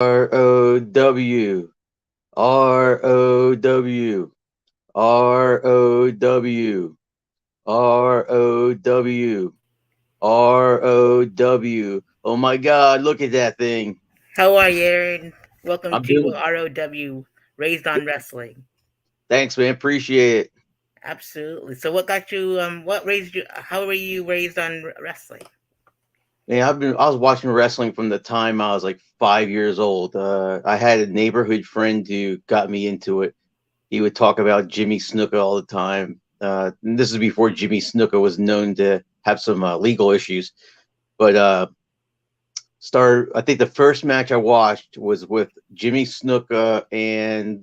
ROW, ROW, ROW, ROW, ROW. Oh my God, look at that thing. How are you, Aaron? Welcome I'm to doing ROW, Raised on Wrestling. thanks, man. Appreciate it. Absolutely. So, what got you? What raised you? How were you raised on wrestling? Man, I was watching wrestling from the time I was like 5 years old. I had a neighborhood friend who got me into it. He would talk about Jimmy Snuka all the time. And this is before Jimmy Snuka was known to have some legal issues. But I think the first match I watched was with Jimmy Snuka and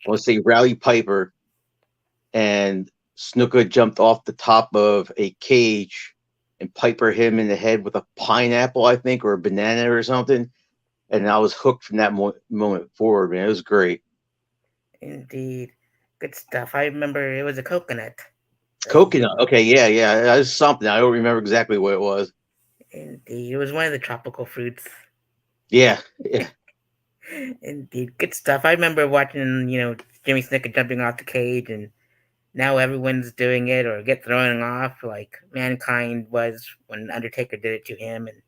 I want to say Rowdy Piper, and Snuka jumped off the top of a cage and Piper hit him in the head with a pineapple, I think, or a banana or something. And I was hooked from that moment forward, man. It was great. Indeed, good stuff. I remember it was a coconut. Coconut. Okay, yeah, yeah. That was something. I don't remember exactly what it was. Indeed, it was one of the tropical fruits. Yeah, yeah, Indeed, good stuff. I remember watching, Jimmy Snuka jumping off the cage, and now everyone's doing it or get thrown off like Mankind was when Undertaker did it to him, and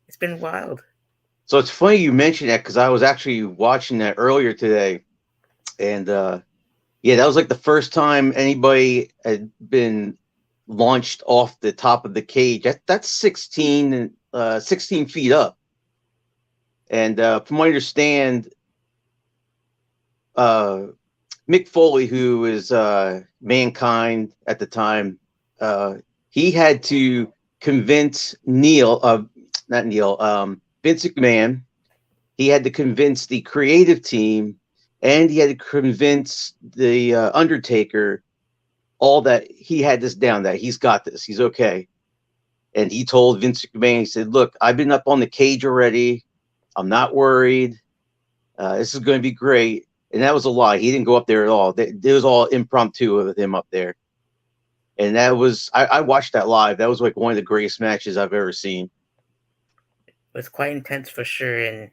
it's been wild. So it's funny you mentioned that because I was actually watching that earlier today, and yeah, that was like the first time anybody had been launched off the top of the cage. That's 16 feet up, and from what I understand, uh, Mick Foley, who is Mankind at the time, uh, he had to convince not Neil, Vince McMahon. He had to convince the creative team, and he had to convince the Undertaker all that he had this down, that he's got this, he's okay. And he told Vince McMahon, he said, "Look, I've been up on the cage already. I'm not worried. This is going to be great." And that was a lie. He didn't go up there at all. It was all impromptu with him up there. And that was I watched that live. That was like one of the greatest matches I've ever seen. It was quite intense for sure. And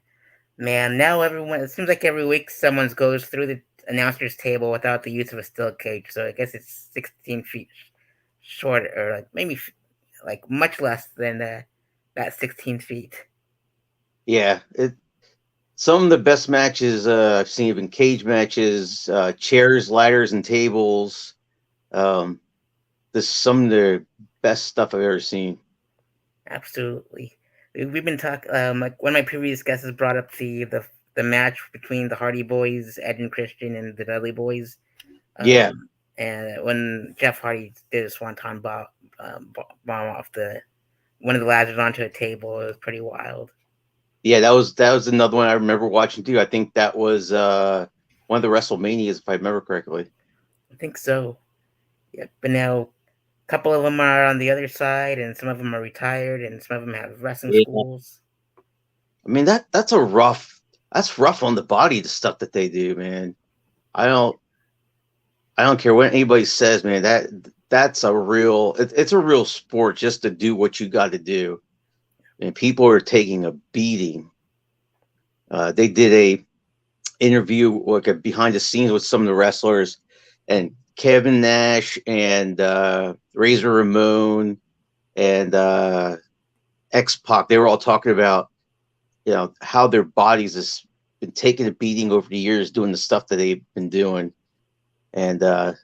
man, now everyone, it seems like every week someone goes through the announcer's table without the use of a steel cage. So I guess it's 16 feet short, or like maybe like much less than that 16 feet. Yeah, some of the best matches I've seen have been cage matches, chairs, ladders, and tables. Um, this is some of the best stuff I've ever seen. Absolutely. We've been talking. Like one of my previous guests has brought up the match between the Hardy Boys, Ed and Christian, and the Dudley Boys. Yeah, And when Jeff Hardy did a swanton bomb off the one of the ladders onto a table, it was pretty wild. yeah, that was another one I remember watching too. I think that was one of the WrestleManias, if I remember correctly. I think so. Yep. But now a couple of them are on the other side, and some of them are retired, and some of them have wrestling Yeah. schools. I mean that's rough on the body, the stuff that they do, man. I don't I don't care what anybody says, man. That's it's a real sport just to do what you got to do. And people are taking a beating. They did a interview like a behind the scenes with some of the wrestlers, and Kevin Nash and Razor Ramon and X Pac. They were all talking about how their bodies has been taking a beating over the years doing the stuff that they've been doing, and of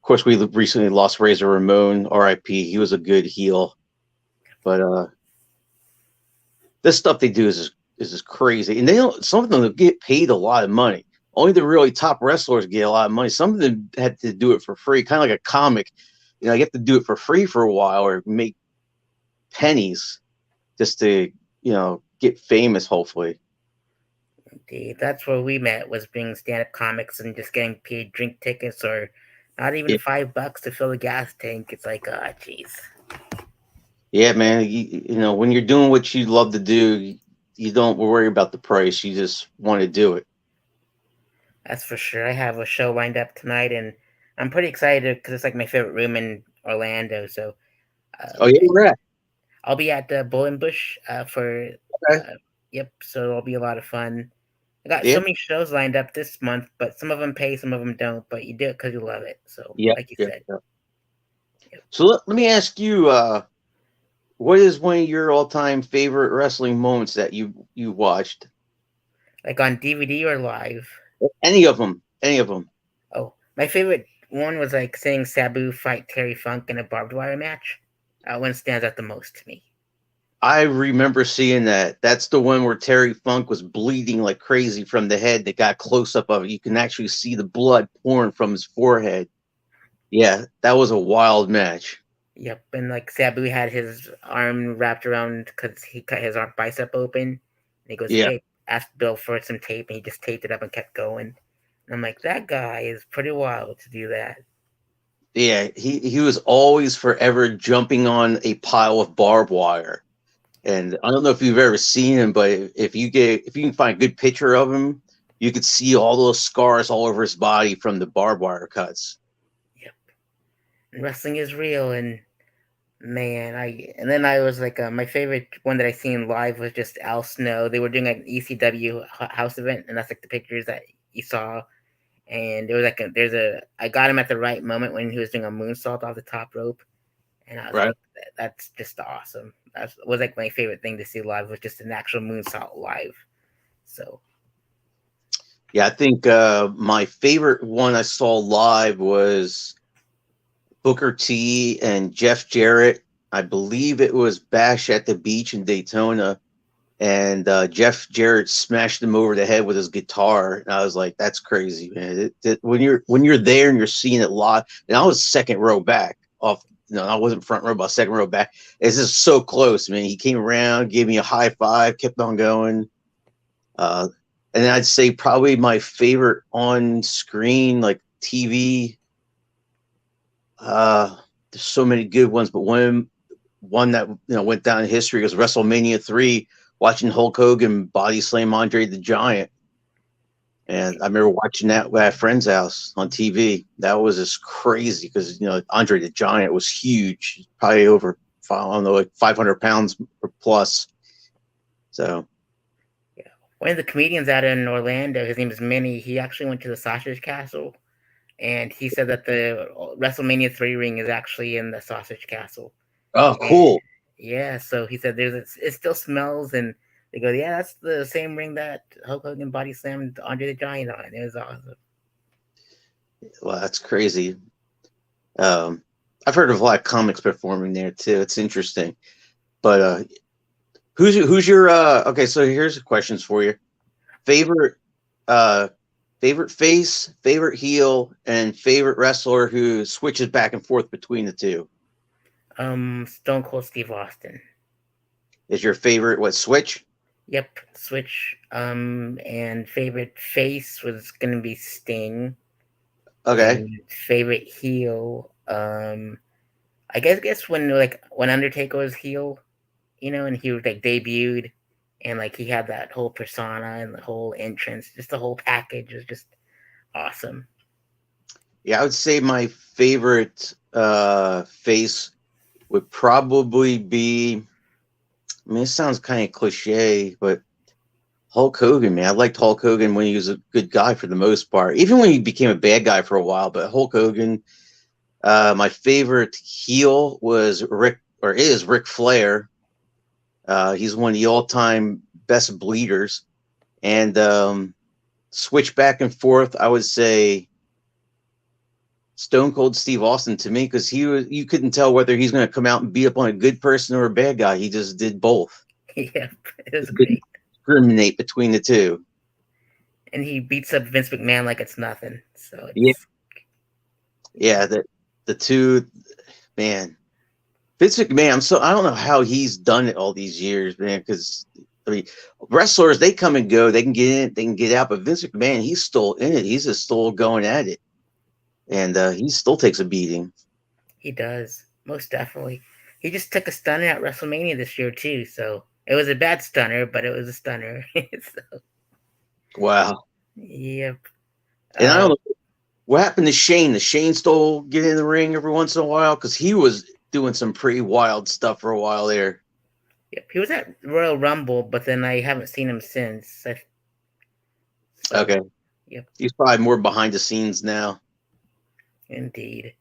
course, we recently lost Razor Ramon, R.I.P. He was a good heel, but this stuff they do is just crazy, and they don't. Some of them get paid a lot of money. Only the really top wrestlers get a lot of money. Some of them had to do it for free, kind of like a comic. You have to do it for free for a while or make pennies just to get famous. Hopefully, Indeed, that's where we met, was being stand-up comics and just getting paid drink tickets or not even yeah, $5 to fill a gas tank. It's like, ah, oh, jeez. yeah, man. When you're doing what you love to do, you don't worry about the price. You just want to do it. That's for sure. I have a show lined up tonight, and I'm pretty excited because it's like my favorite room in Orlando. Oh Um, yeah, we're at. I'll be at the Bull and Bush for Okay. Yep. So it'll be a lot of fun. I got so Yeah, many shows lined up this month, but some of them pay, some of them don't. But you do it because you love it. So, yeah, like you yeah, said, yeah. yep. So let me ask you, what is one of your all-time favorite wrestling moments that you watched? Like on DVD or live. Any of them? Any of them? Oh, my favorite one was like seeing Sabu fight Terry Funk in a barbed wire match. That one stands out the most to me. I remember seeing that. That's the one where Terry Funk was bleeding like crazy from the head. That got close up of it. You can actually see the blood pouring from his forehead. Yeah, that was a wild match. Yep, and like Sabu had his arm wrapped around because he cut his arm bicep open. And he goes, Yeah, "Hey," asked Bill for some tape, and he just taped it up and kept going. And I'm like, that guy is pretty wild to do that. yeah. He was always forever jumping on a pile of barbed wire. And I don't know if you've ever seen him, but if you can find a good picture of him, you could see all those scars all over his body from the barbed wire cuts. Yep, and wrestling is real, and man, and then I was like, my favorite one that I seen live was just Al Snow. They were doing like an ECW house event, and that's like the pictures that you saw. And there was like I got him at the right moment when he was doing a moonsault off the top rope, and I was Right. like, that's just awesome. That was like my favorite thing to see live was just an actual moonsault live. So Yeah, I think my favorite one I saw live was Booker T and Jeff Jarrett. I believe it was Bash at the Beach in Daytona, and Jeff Jarrett smashed him over the head with his guitar. And I was like, "That's crazy, man!" When you're there and you're seeing it live, and I was second row back off. No, I wasn't front row, but second row back. It's just so close, man. He came around, gave me a high five, kept on going. Uh, and I'd say probably my favorite on screen, like TV. Uh, there's so many good ones, but one that went down in history was WrestleMania 3. Watching Hulk Hogan body slam Andre the Giant, and I remember watching that at a friend's house on TV. That was just crazy because Andre the Giant was huge, probably over I don't know, like 500 pounds or plus. So yeah, one of the comedians out in Orlando, his name is Minnie. He actually went to the Sausage Castle, and he said that the WrestleMania 3 ring is actually in the Sausage Castle. oh, And cool. yeah, so he said it still smells, and they go, yeah, that's the same ring that Hulk Hogan body slammed Andre the Giant on. It was awesome. Well, that's crazy. Um, I've heard of a lot of comics performing there too. It's interesting. But who's your okay, so here's the questions for you. Favorite uh favorite face, favorite heel, and favorite wrestler who switches back and forth between the two. Stone Cold Steve Austin. Is your favorite what switch? Yep, Switch. And favorite face was gonna be Sting, Okay. and favorite heel. I guess when Undertaker was heel, and he was like debuted, and like he had that whole persona and the whole entrance, just the whole package was just awesome. Yeah, I would say my favorite face would probably be, I mean, it sounds kind of cliche, but Hulk Hogan, man. I liked Hulk Hogan when he was a good guy for the most part, even when he became a bad guy for a while. But Hulk Hogan, my favorite heel was Ric Flair. He's one of the all-time best bleeders, and switch back and forth. I would say Stone Cold Steve Austin to me because you couldn't tell whether he's going to come out and beat up on a good person or a bad guy. He just did both. Yeah, it was He didn't great. discriminate between the two. And he beats up Vince McMahon like it's nothing. So Yeah, it's yeah. yeah. The two, man. Vince McMahon. I don't know how he's done it all these years, man. Because I mean, wrestlers they come and go, they can get in, they can get out, but Vince McMahon, he's still in it. He's just still going at it, and he still takes a beating. He does. Most definitely. He just took a stunner at WrestleMania this year too, so it was a bad stunner, but it was a stunner. So, Wow. yep. And I don't Uh, know what happened to Shane. Does Shane still get in the ring every once in a while? Because he was doing some pretty wild stuff for a while there. Yep, he was at Royal Rumble, but then I haven't seen him since. So, Okay, yep, he's probably more behind the scenes now. indeed.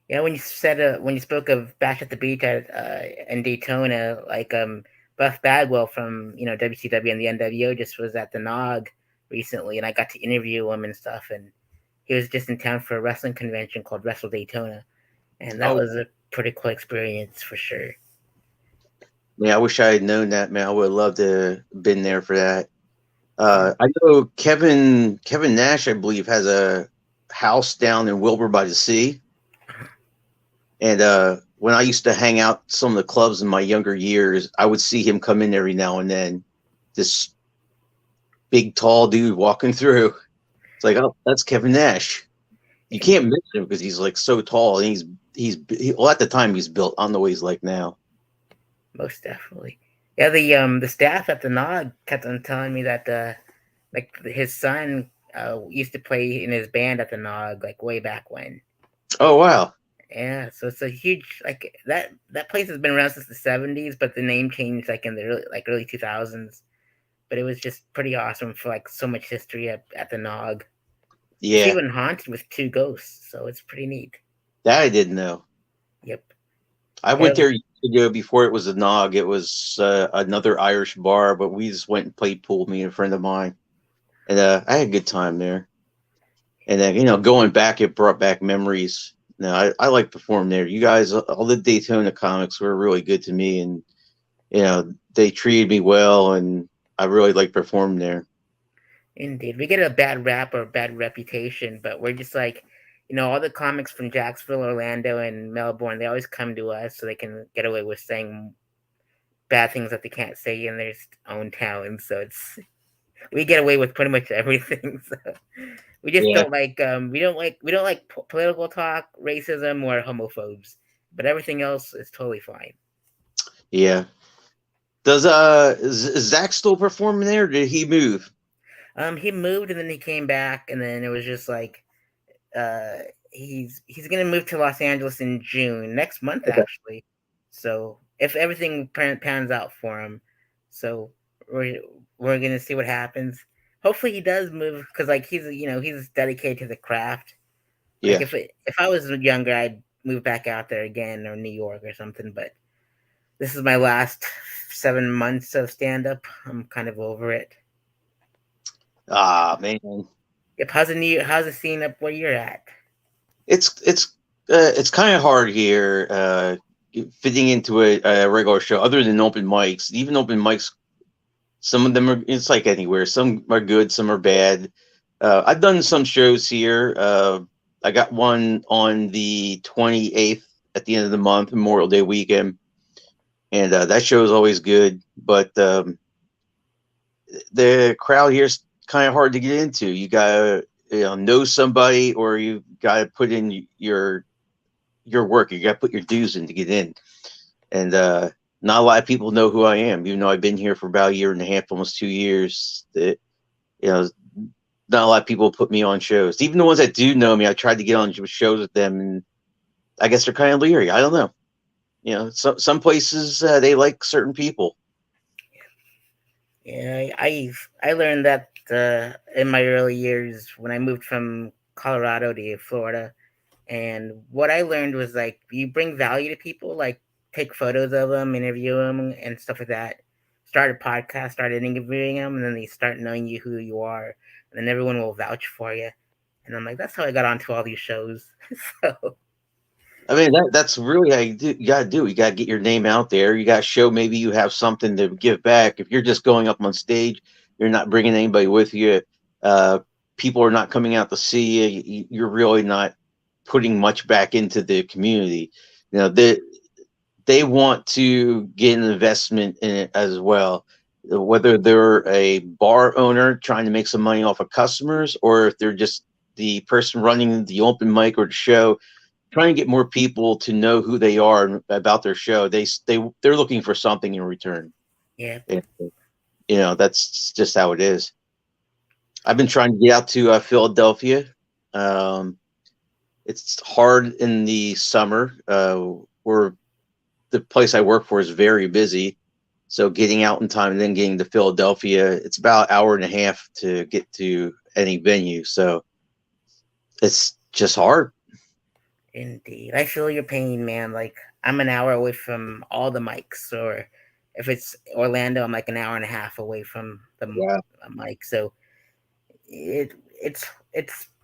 Yeah, when you spoke of Bash at the Beach in Daytona, like Buff Bagwell from WCW and the NWO just was at the Nog recently, and I got to interview him and stuff, and he was just in town for a wrestling convention called Wrestle Daytona, and that Oh, was a pretty cool experience for sure. man, I wish I had known that, man. I would have loved to have been there for that. Yeah, I know Kevin Nash, I believe, has a house down in Wilbur by the Sea. And when I used to hang out some of the clubs in my younger years, I would see him come in every now and then. This big, tall dude walking through. It's like, oh, that's Kevin Nash. You and can't miss him because he's like so tall, and well, at the time he's built. I don't know what he's like now. most definitely. Yeah, the staff at the Nog kept on telling me that like his son used to play in his band at the Nog like way back when. Oh wow, Yeah, so it's a huge like that place has been around since the '70s, but the name changed like in the early 2000s. But it was just pretty awesome for like so much history at the Nog. It's yeah, even haunted with two ghosts, so it's pretty neat. that I didn't know. Yep. I went Yeah, there years ago before it was a Nog. It was another Irish bar, but we just went and played pool, me and a friend of mine, and I had a good time there. And then going back, it brought back memories. No, I like performing there. You guys, all the Daytona comics were really good to me, and they treated me well, and I really like performing there. indeed. We get a bad rap or a bad reputation, but we're just like, all the comics from Jacksonville, Orlando, and Melbourne, they always come to us so they can get away with saying bad things that they can't say in their own town. So we get away with pretty much everything. So we just Yeah, don't like political talk, racism, or homophobes. But everything else is totally fine. yeah. Does is Zach still performing there? Or did he move? He moved and then he came back, and then it was just like uh, he's gonna move to Los Angeles in June next month Okay. actually. So if everything pans out for him, so we're we're gonna see what happens. Hopefully he does move because like he's dedicated to the craft. Like Yeah. if I was younger, I'd move back out there again or New York or something. But this is my last 7 months of stand up. I'm kind of over it. Ah man, Yep. How's the scene up where you're at? it's kind of hard here fitting into a regular show. Other than open mics, even open mics, some of them are. It's like anywhere. Some are good, some are bad. I've done some shows here. I got one on the 28th at the end of the month, Memorial Day weekend, and that show is always good. But the crowd here is kind of hard to get into. You gotta know somebody, or you gotta put in your work. You gotta put your dues in to get in, and not a lot of people know who I am, even though I've been here for about a year and a half, almost 2 years. That you know, not a lot of people put me on shows. Even the ones that do know me, I tried to get on shows with them, and I guess they're kind of leery. I don't know. Some places they like certain people. Yeah, I learned that in my early years when I moved from Colorado to Florida, and what I learned was like you bring value to people, like take photos of them, interview them, and stuff like that. Start a podcast, start interviewing them, and then they start knowing you who you are, and then everyone will vouch for you. And I'm like, that's how I got onto all these shows. So I mean, that's really how you got to do. You got to get your name out there. You got to show maybe you have something to give back. If you're just going up on stage, you're not bringing anybody with you. Uh, People are not coming out to see you. You're really not putting much back into the community. They want to get an investment in it as well. Whether they're a bar owner trying to make some money off of customers, or if they're just the person running the open mic or the show, trying to get more people to know who they are and about their show. They're looking for something in return. yeah, And, that's just how it is. I've been trying to get out to Philadelphia. Um, it's hard in the summer. Where the place I work for is very busy. So getting out in time and then getting to Philadelphia, it's about an hour and a half to get to any venue. So it's just hard. Indeed. I feel your pain, man. Like, I'm an hour away from all the mics, or if it's Orlando, I'm like an hour and a half away from the Yeah. mic. So it's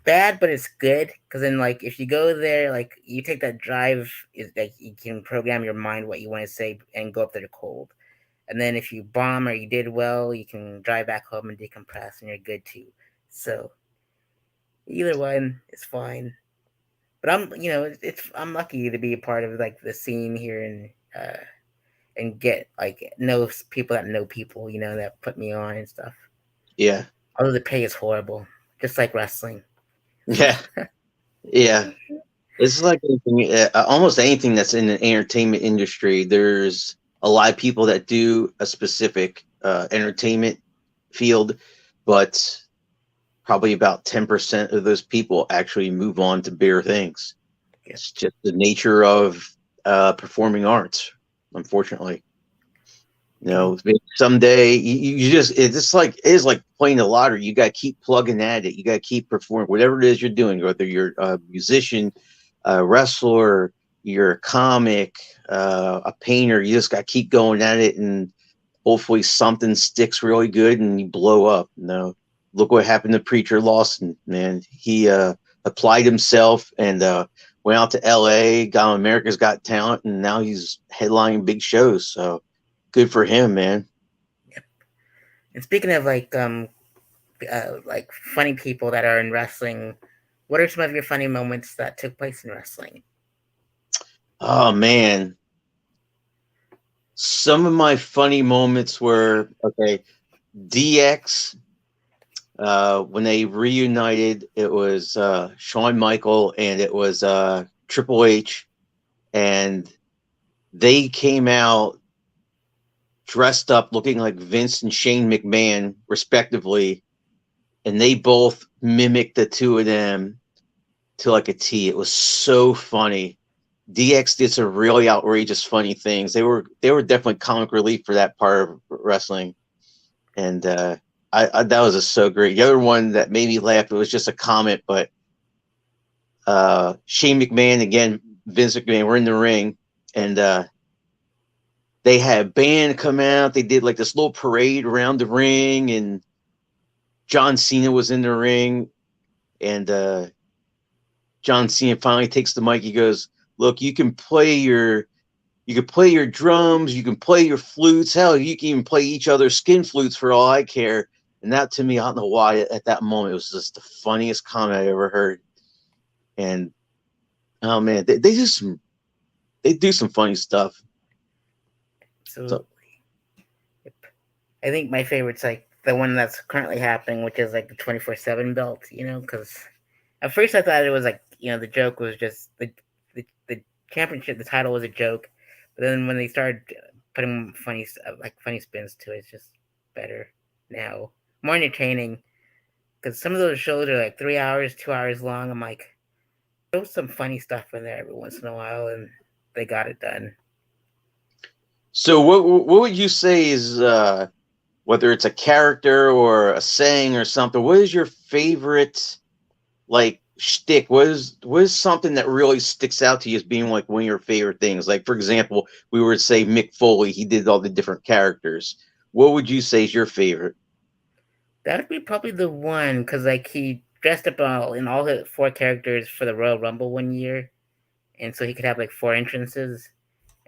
bad, but it's good because then, like, if you go there, like, you take that drive, is like you can program your mind what you want to say and go up there to cold. And then if you bomb or you did well, you can drive back home and decompress, and you're good too. So either one is fine. But I'm lucky to be a part of like the scene here and get like know people that know people, that put me on and stuff. Yeah. Although the pay is horrible, just like wrestling. Yeah. Yeah. It's like anything, almost anything that's in the entertainment industry. There's a lot of people that do a specific entertainment field, but probably about 10% of those people actually move on to bigger things. Yeah. It's just the nature of performing arts, unfortunately. Someday you just it's just like it is like playing the lottery. You got to keep plugging at it. You got to keep performing whatever it is you're doing, whether you're a musician, a wrestler, you're a comic, a painter. You just got to keep going at it, and hopefully something sticks really good and you blow up. Look what happened to Preacher Lawson, man. He applied himself and went out to LA, got on America's Got Talent, and now he's headlining big shows. So good for him, man. Yep. And speaking of like funny people that are in wrestling, what are some of your funny moments that took place in wrestling? Oh man. Some of my funny moments were okay. DX, when they reunited, it was Shawn Michael and it was Triple H, and they came out dressed up looking like Vince and Shane McMahon, respectively, and they both mimicked the two of them to like a T. It was so funny. DX did some really outrageous, funny things. They were definitely comic relief for that part of wrestling, and I that was just so great. The other one that made me laugh, it was just a comment, but Shane McMahon again, Vince McMahon, we're in the ring, and they had a band come out. They did like this little parade around the ring, and John Cena was in the ring, and John Cena finally takes the mic. He goes, "Look, you can play your drums, you can play your flutes. Hell, you can even play each other's skin flutes for all I care." And that to me, I don't know why at that moment it was just the funniest comment I ever heard. And oh man, they do some funny stuff. Absolutely. So Yep. I think my favorite's like the one that's currently happening, which is like the 24/7 belt. Because at first I thought it was like the joke was just the championship, the title was a joke, but then when they started putting funny spins to it, it's just better now, more entertaining. Because some of those shows are like 3 hours, 2 hours long. I'm like, throw some funny stuff in there every once in a while, and they got it done. So what would you say is whether it's a character or a saying or something? What is your favorite like shtick? What is something that really sticks out to you as being like one of your favorite things? Like for example, we were to say Mick Foley, he did all the different characters. What would you say is your favorite? That would be probably the one, because like he dressed up in all the four characters for the Royal Rumble one year, and so he could have like four entrances.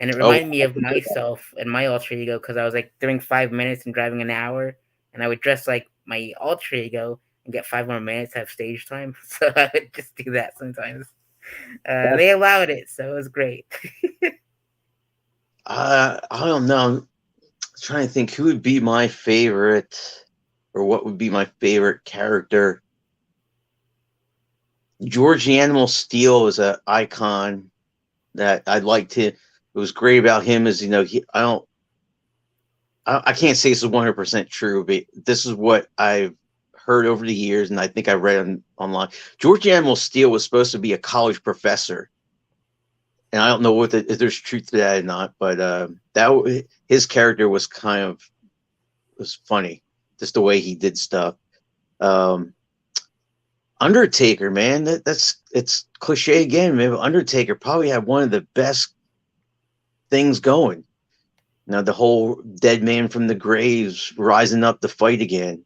And it Oh, reminded me of myself and my alter ego, because I was like doing 5 minutes and driving an hour, and I would dress like my alter ego and get 5 more minutes to have stage time. So I would just do that sometimes. They allowed it, so it was great. I don't know. I'm trying to think who would be my favorite or what would be my favorite character. George the Animal Steel is an icon that I liked him. It was great about him is I can't say this is 100% true, but this is what I've heard over the years, and I think I read online. George Animal Steel was supposed to be a college professor, and I don't know if there's truth to that or not, but his character was kind of was funny, just the way he did stuff. Um, Undertaker, man, that's it's cliche again, man. But Undertaker probably had one of the best things going. Now the whole dead man from the graves rising up to fight again.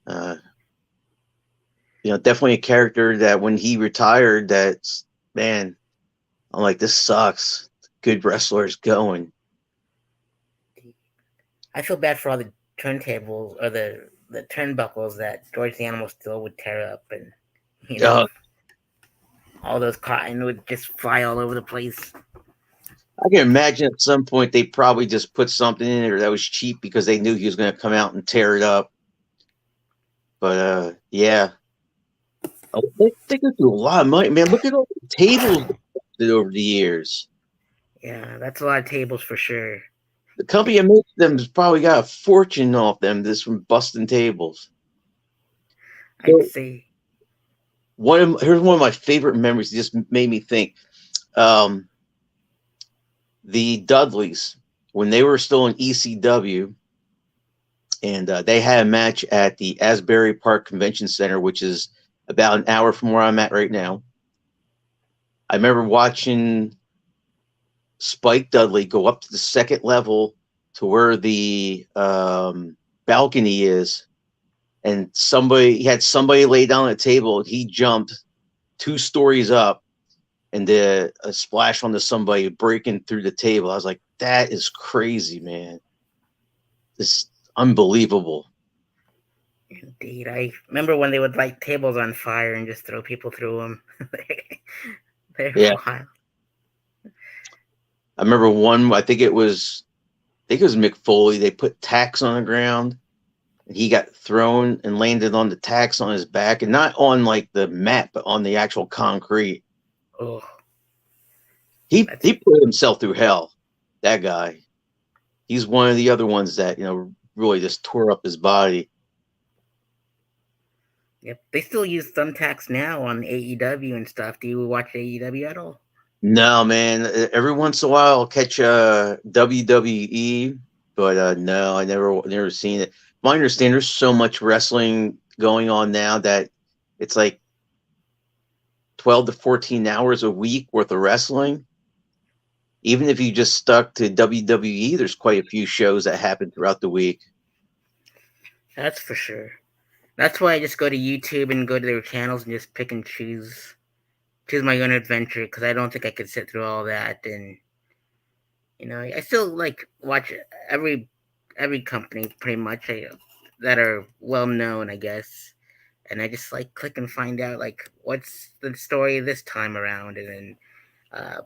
Uh, definitely a character that when he retired, that's man, I'm like, this sucks. Good wrestlers going. I feel bad for all the turntables or the turnbuckles that George the Animal Steel would tear up, and you know Uh, all those cotton would just fly all over the place. I can imagine at some point they probably just put something in there that was cheap because they knew he was going to come out and tear it up. But yeah, they go through a lot of money, man. Look at all the tables over the years. Yeah, that's a lot of tables for sure. The company that makes them has probably got a fortune off them just from busting tables. I'd So say here's one of my favorite memories. It just made me think. Um, the Dudleys, when they were still in ECW, and they had a match at the Asbury Park Convention Center, which is about an hour from where I'm at right now. I remember watching Spike Dudley go up to the second level to where the balcony is, and he had somebody lay down at a table. He jumped 2 stories up and did a splash onto somebody breaking through the table. I was like, that is crazy, man. This unbelievable. indeed. I remember when they would light tables on fire and just throw people through them. They're Yeah, wild. I remember one. I think it was Mick Foley. They put tacks on the ground, and he got thrown and landed on the tacks on his back, and not on like the mat, but on the actual concrete. Oh, He that's put himself through hell. That guy. He's one of the other ones that really just tore up his body. yep. They still use thumbtacks now on AEW and stuff. Do you watch AEW at all? No, man. Every once in a while, I'll catch WWE, but no, I never seen it. My understanding, there's so much wrestling going on now that it's like 12 to 14 hours a week worth of wrestling. Even if you just stuck to WWE, there's quite a few shows that happen throughout the week. That's for sure. That's why I just go to YouTube and go to their channels and just pick and choose my own adventure because I don't think I could sit through all that. And I still like watch every company pretty much that are well known, I guess. And I just like click and find out like what's the story this time around. And then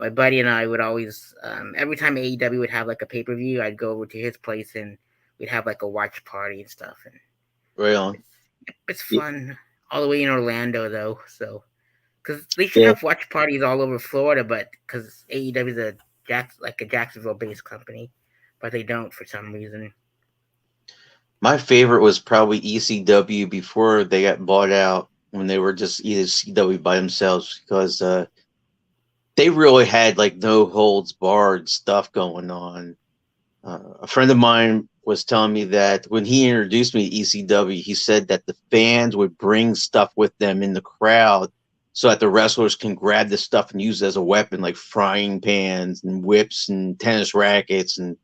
my buddy and I would always every time AEW would have like a pay-per-view, I'd go over to his place and we'd have like a watch party and stuff. And Right on. it's fun all the way in Orlando though. So because they should Yeah. have watch parties all over Florida, but because AEW is like a Jacksonville based company, but they don't for some reason. My favorite was probably ECW before they got bought out when they were just ECW by themselves because they really had like no holds barred stuff going on. A friend of mine was telling me that when he introduced me to ECW, he said that the fans would bring stuff with them in the crowd so that the wrestlers can grab this stuff and use it as a weapon, like frying pans and whips and tennis rackets. And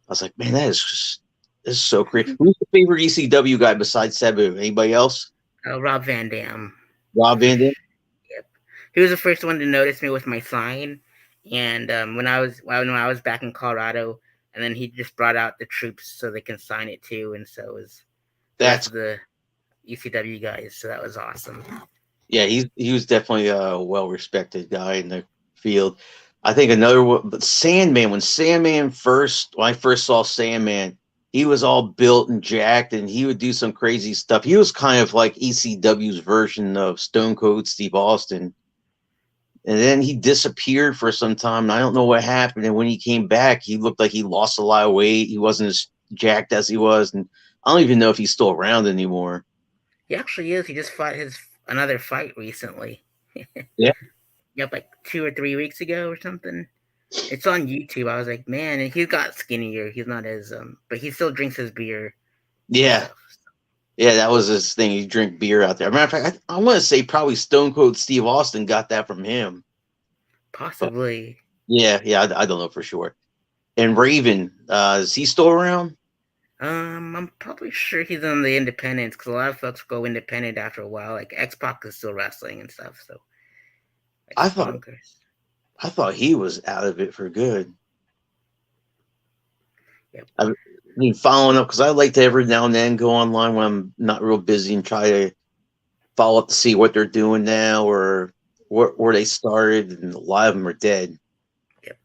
I was like, man, this is so great. Who's your favorite ECW guy besides Sabu? Anybody else? Rob Van Dam. Rob Van Dam? Yep. He was the first one to notice me with my sign, and when I was back in Colorado, and then he just brought out the troops so they can sign it too, and so was the rest That's of the ECW guys. So that was awesome. Yeah, he was definitely a well respected guy in the field. I think another one, but Sandman. When I first saw Sandman, he was all built and jacked, and he would do some crazy stuff. He was kind of like ECW's version of Stone Cold Steve Austin. And then he disappeared for some time. And I don't know what happened. And when he came back, he looked like he lost a lot of weight. He wasn't as jacked as he was, and I don't even know if he's still around anymore. He actually is. He just fought his another fight recently. Yeah. Yep, like 2 or 3 weeks ago or something. It's on YouTube. I was like, man, and he's got skinnier. He's not as but he still drinks his beer and Yeah, stuff. yeah, that was his thing. He drink beer out there. Matter of fact, I want to say probably Stone Cold Steve Austin got that from him. But Possibly. yeah, yeah, I don't know for sure. And Raven, is he still around? I'm probably sure he's on the independents because a lot of folks go independent after a while. Like X Pac is still wrestling and stuff, so I it's thought bonkers. I thought he was out of it for good. Yep. I mean, following up because I like to every now and then go online when I'm not real busy and try to follow up to see what they're doing now or where they started, and a lot of them are dead. Yep.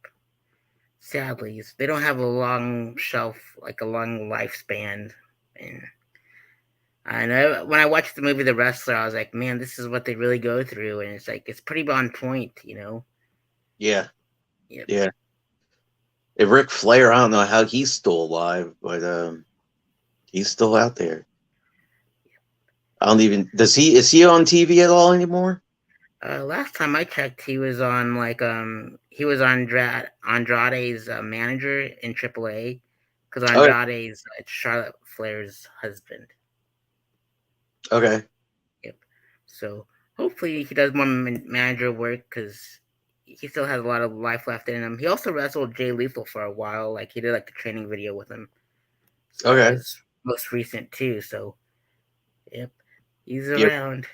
Sadly, they don't have a long shelf, like a long lifespan. And I know when I watched the movie The Wrestler, I was like, man, this is what they really go through, and it's like it's pretty on point. Yeah, Yep. yeah. And Ric Flair, I don't know how he's still alive, but he's still out there. I don't even is he on TV at all anymore? Last time I checked, he was on he was Andrade's manager in AAA because Oh, Andrade's Charlotte Flair's husband. okay, Yep. So hopefully he does more manager work because he still has a lot of life left in him. He also wrestled Jay Lethal for a while. Like he did like the training video with him. So that okay. was most recent too. So yep, he's Yeah, around.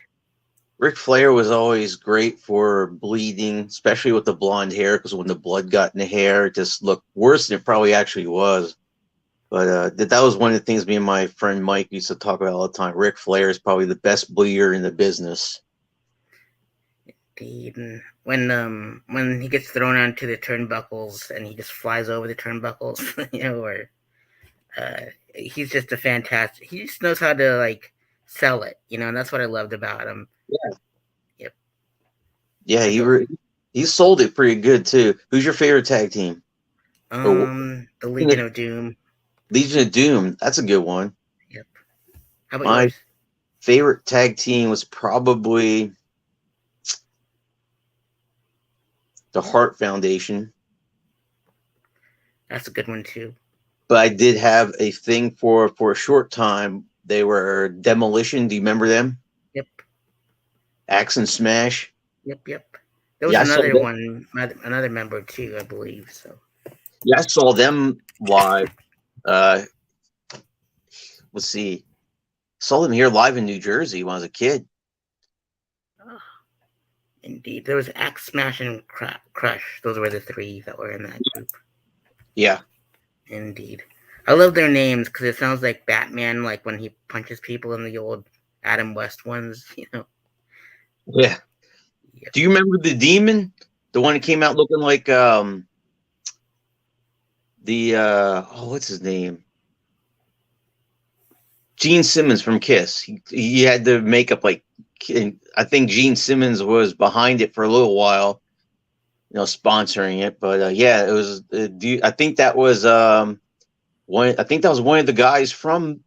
Ric Flair was always great for bleeding, especially with the blonde hair, because when the blood got in the hair, it just looked worse than it probably actually was. But that was one of the things me and my friend Mike used to talk about all the time. Ric Flair is probably the best bleeder in the business. And when he gets thrown onto the turnbuckles and he just flies over the turnbuckles, or uh, he's just a fantastic. He just knows how to like sell it, and that's what I loved about him. Yeah, Yep. yeah, So he sold it pretty good too. Who's your favorite tag team? Or the Legion of Doom. Legion of Doom. That's a good one. Yep. How about My yours? favorite tag team was probably the Hart Foundation, That's a good one too. but I did have a thing for a short time. They were Demolition. Do you remember them? Yep. Axe and Smash. Yep. Yep. There was Yeah, I saw another them. one, another member too, I believe. So. Yeah, I saw them live. Uh, let's see, saw them here live in New Jersey when I was a kid. Oh, indeed, there was Axe Smash and Crush. Those were the three that were in that group. Yeah, Indeed. I love their names because it sounds like Batman, like when he punches people in the old Adam West ones. yeah. Yep. Do you remember the Demon, the one that came out looking like the what's his name? Gene Simmons from Kiss. He had the makeup like, I think Gene Simmons was behind it for a little while, sponsoring it. But yeah, it was. I think that was one. I think that was one of the guys from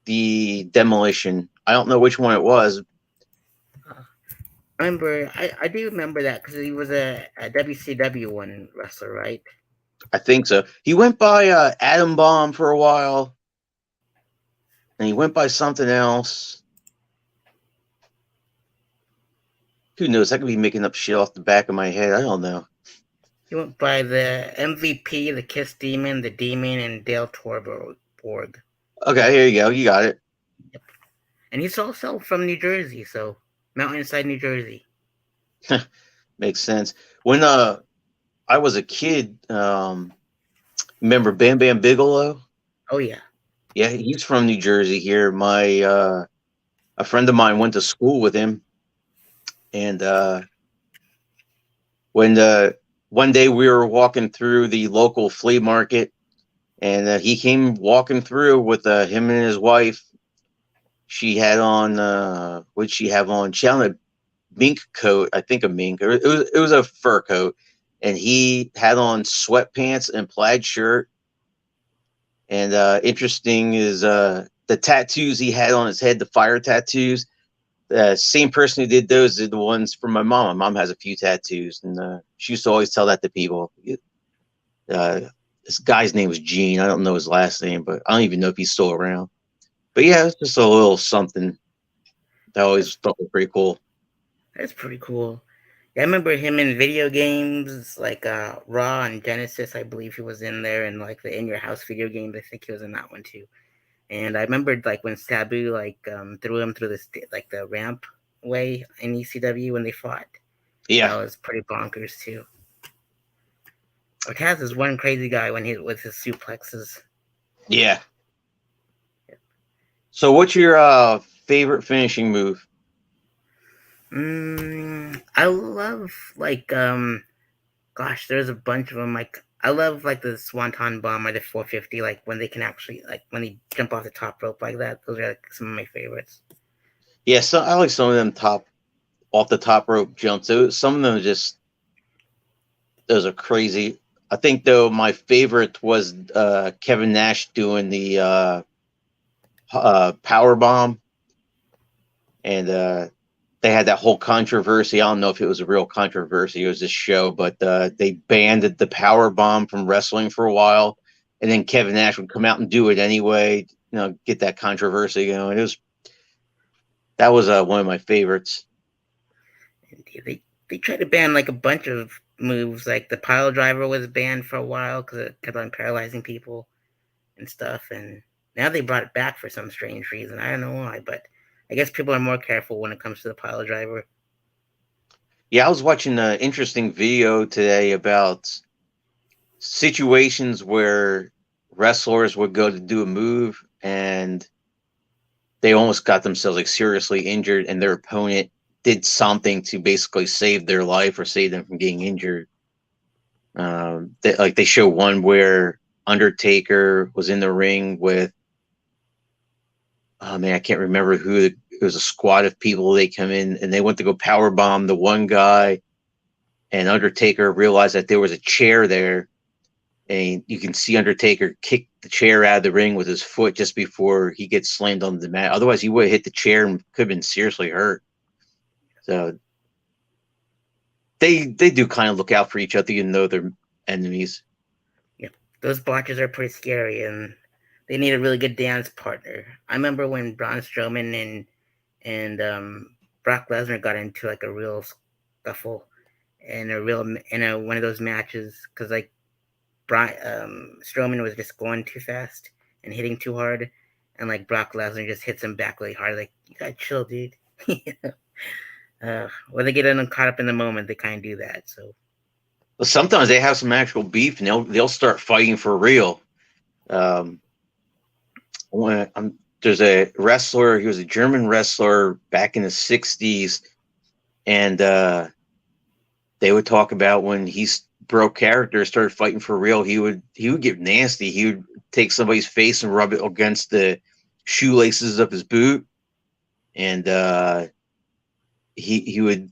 the Demolition. I don't know which one it was. I do remember that because he was a WCW one wrestler, right? I think so. He went by Atom Bomb for a while, and he went by something else. Who knows? I could be making up shit off the back of my head. I don't know. He went by the MVP, the Kiss Demon, the Demon, and Dale Torborg. Okay, here you go. You got it. Yep. And he's also from New Jersey, so Mountainside, New Jersey. Makes sense. When I was a kid, remember Bam Bam Bigelow? Oh yeah. Yeah, he's from New Jersey here. My a friend of mine went to school with him, and when one day we were walking through the local flea market, and he came walking through with him and his wife. She had on what she have on? She had on a mink coat, I think a mink. It was a fur coat, and he had on sweatpants and plaid shirt. And interesting is the tattoos he had on his head, the fire tattoos. same person who did those are the ones from my mom. My mom has a few tattoos, and she used to always tell that to people. Uh, this guy's name was Gene. I don't know his last name, but I don't even know if he's still around. But yeah, it's just a little something that I always That's thought was pretty cool. that's pretty cool. Yeah, I remember him in video games like Raw and Genesis. I believe he was in there, and like the In Your House video game. I think he was in that one too. And I remembered like when Sabu like threw him through like the ramp way in ECW when they fought. Yeah, That was pretty bonkers too. Or Taz is one crazy guy when he with his suplexes. yeah. So, what's your favorite finishing move? I love like gosh, there's a bunch of them. Like I love like the Swanton Bomb or the 450. Like when they can actually like when they jump off the top rope like that. Those are like some of my favorites. Yeah, so I like some of them top off the top rope jumps. Some of them just those are crazy. I think though my favorite was Kevin Nash doing the power bomb, and they had that whole controversy. I don't know if it was a real controversy. It was a show, but they banned the power bomb from wrestling for a while, and then Kevin Nash would come out and do it anyway. Get that controversy going. That was one of my favorites. They tried to ban like a bunch of moves. Like the pile driver was banned for a while because it kept on paralyzing people and stuff. And now they brought it back for some strange reason. I don't know why, but I guess people are more careful when it comes to the pile driver. Yeah, I was watching an interesting video today about situations where wrestlers would go to do a move and they almost got themselves like seriously injured, and their opponent did something to basically save their life or save them from getting injured. They show one where Undertaker was in the ring with, oh man, I can't remember who. It was a squad of people. They come in and they went to go power bomb the one guy, and Undertaker realized that there was a chair there, and you can see Undertaker kick the chair out of the ring with his foot just before he gets slammed on the mat. Otherwise, he would have hit the chair and could have been seriously hurt. So they do kind of look out for each other, even though they're enemies. Yeah, those botches are pretty scary, and they need a really good dance partner. I remember when Braun Strowman and Brock Lesnar got into like a real scuffle in one of those matches because like Strowman was just going too fast and hitting too hard, and like Brock Lesnar just hits him back really hard. Like you gotta chill, dude. When they get caught up in the moment, they kind of do that. So Well, sometimes they have some actual beef, and they'll start fighting for real. Um, there's a wrestler. He was a German wrestler back in the '60s, and they would talk about when he broke character, started fighting for real. He would get nasty. He would take somebody's face and rub it against the shoelaces of his boot, and he would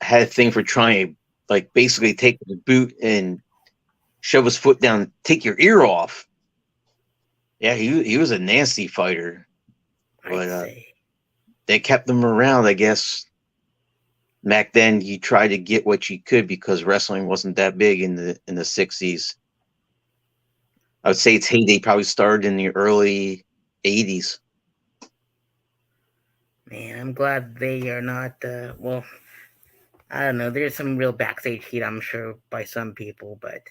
had a thing for trying to like basically take the boot and shove his foot down, take your ear off. Yeah, he was a nasty fighter, but they kept him around, I guess. Back then, you tried to get what you could because wrestling wasn't that big in the '60s. I would say its heyday probably started in the early '80s. man, I'm glad they are not. Well, I don't know. There's some real backstage heat, I'm sure, by some people, but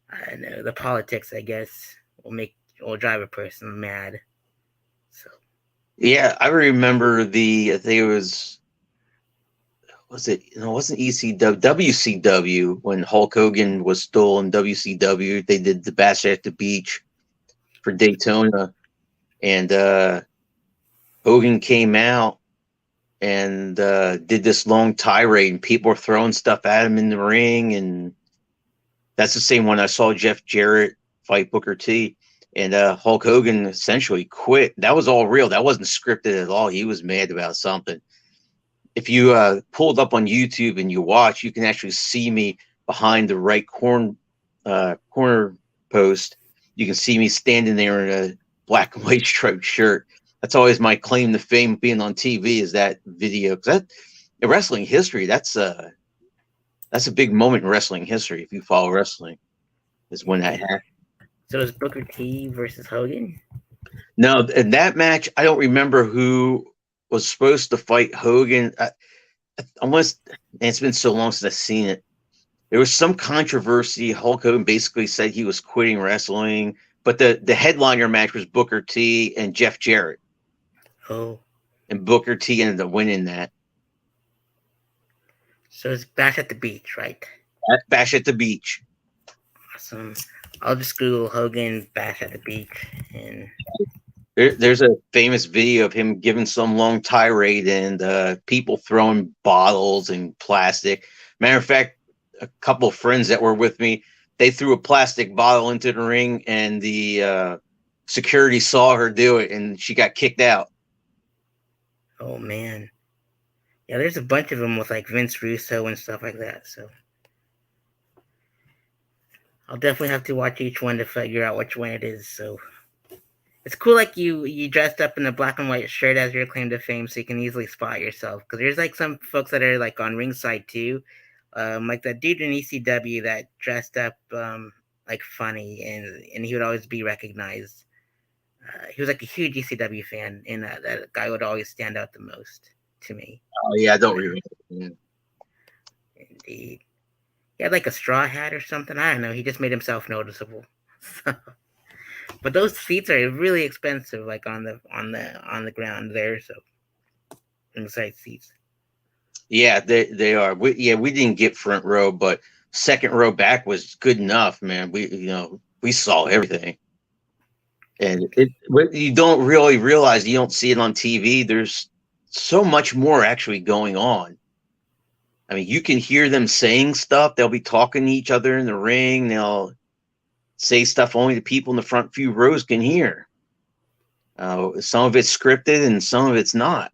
I don't know. The politics, I guess, will drive a person mad. So Yeah, I remember I think it was it? No, it wasn't ECW, WCW when Hulk Hogan was still in WCW. They did the Bash at the Beach for Daytona, and Hogan came out and did this long tirade, and people were throwing stuff at him in the ring, and that's the same one I saw Jeff Jarrett fight Booker T. And Hulk Hogan essentially quit. That was all real. That wasn't scripted at all. He was mad about something. If you pulled up on YouTube and you watch, you can actually see me behind the right corner post. You can see me standing there in a black and white striped shirt. That's always my claim to fame being on TV is that video. Because that in wrestling history, that's a big moment in wrestling history. If you follow wrestling, is when that happened. So it was Booker T versus Hogan. No, in that match, I don't remember who was supposed to fight Hogan. Unless it's been so long since I've seen it. There was some controversy. Hulk Hogan basically said he was quitting wrestling, but the headliner match was Booker T and Jeff Jarrett, Oh, and Booker T ended up winning that. so it's Bash at the Beach, right? Bash at the Beach. Awesome. I'll just Google Hogan Bash at the Beach and There's a famous video of him giving some long tirade and people throwing bottles and plastic. Matter of fact, a couple of friends that were with me, they threw a plastic bottle into the ring, and the security saw her do it, and she got kicked out. oh man, yeah. There's a bunch of them with like Vince Russo and stuff like that. So I'll definitely have to watch each one to figure out which one it is. So it's cool, like you dressed up in a black and white shirt as your claim to fame, so you can easily spot yourself. Because there's like some folks that are like on ringside too, like that dude in ECW that dressed up like funny, and he would always be recognized. He was like a huge ECW fan, and that guy would always stand out the most to me. Oh yeah, I don't remember. Yeah. Indeed, he had like a straw hat or something. I don't know. He just made himself noticeable. But those seats are really expensive, like on the ground there. So inside seats. Yeah, they are. We didn't get front row, but second row back was good enough, man. We saw everything, and what you don't really realize, you don't see it on TV. There's so much more actually going on. I mean, you can hear them saying stuff. They'll be talking to each other in the ring. They'll say stuff only the people in the front few rows can hear. Some of it's scripted and some of it's not.